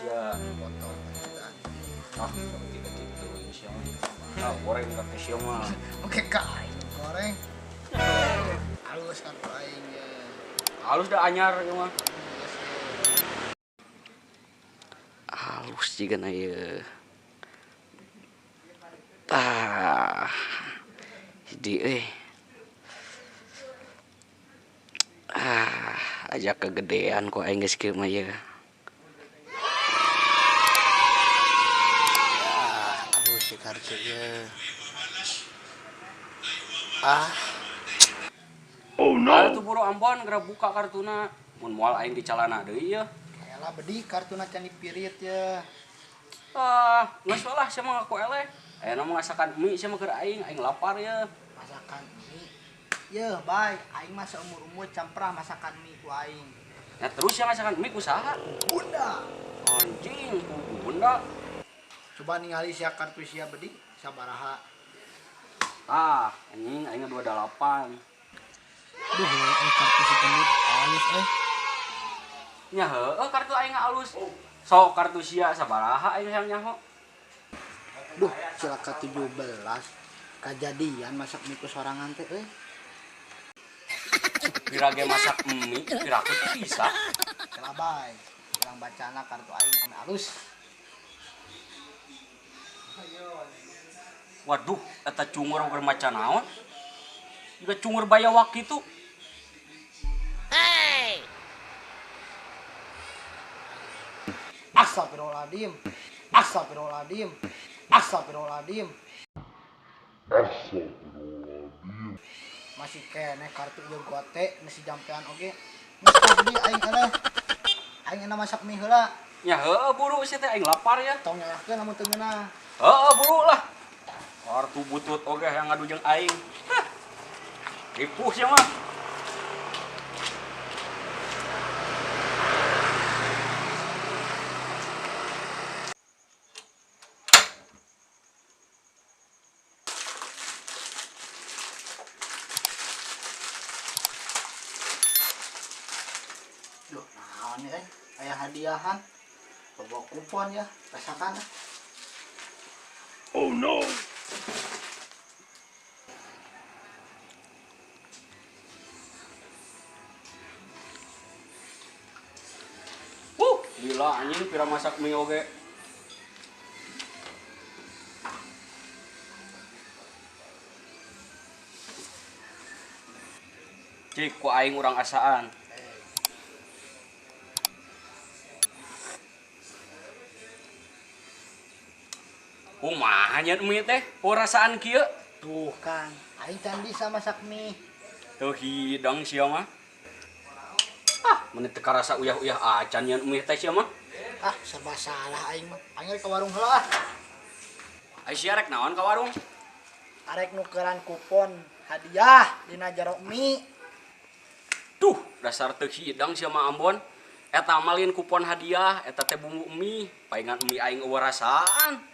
ya. Potong kita. Ah, seperti itu insya Allah. Goreng kaki siang mah. Oke kak, goreng. Halus kan aing ya. Halus dah anyar ya mah. Yes, Halus juga na ya. Ah, jadi ajak kegedean kok aing geus kieu mah ya. halus si kartu ya. Oh no. Tuh buru Ambon geura buka kartuna. Mun moal aing di calana deui ya. Elah bedi kartuna can dipirit ya. Geus lah sia mah ngaku eleh. Ayeuna mah ngasakan mie sia mah keur aing lapar ya. Masakan mie. Yeuh, bae. Aing mah seumur-umur camprah masakan mie ku aing. Ya terus yang ngasakan mie ku saha? Bunda. Anjing, ku bunda. Coba ningali sia kartu sia bedi sabaraha. Anjing aing 28. Duh, kartu si gendut halus Nya heueuh kartu aing halus. Sok kartu sia sabaraha aing hayang nyaho. Duh, cilaka 17. Kajadian masak mie ku sorangan teh Pira ge masak mie, pira ku teh bisa. Kelabay. Bilang bacana kartu aing ame halus. Waduh, eta cungur keur maca naon? Juga cungur bayawak kitu. Astagfirullahaladzim. Astagfirullahaladzim. Astagfirullahaladzim. Masih kene kartu ieu gote masih jampean oge. Geus tadi aing eleh. Aing enak masak mie heula. Nya heueuh buru sia teh aing lapar ya. Tong nyalahkeun lamun teu ngeunah. Heueuh buru lah. Kartu butut oge yang ngadu jeung aing. Ripuh sia mah. Duh, naon ya? Aya hadiahan. Bawa kupon ya, rasakan. Oh no. Gila anjing pira masak mie oge. Cik ku aing urang asaan. Kumaha nya mie teh? Ku rasaan kieu? Tuh kan, aing can bisa masak mie. Teu hidang sia mah. Menit teu karasa uyah-uyah acan nya mie teh sia mah. Serba salah aing mah. Aing ke warung heula. Ai sia rek naon ka warung? Arek nukeran kupon hadiah dina jero mie. Duh, dasar teu hidang sia mah Ambon. Eta malin kupon hadiah, eta teh bumbu mie, paingan mie aing eueuh rasaan.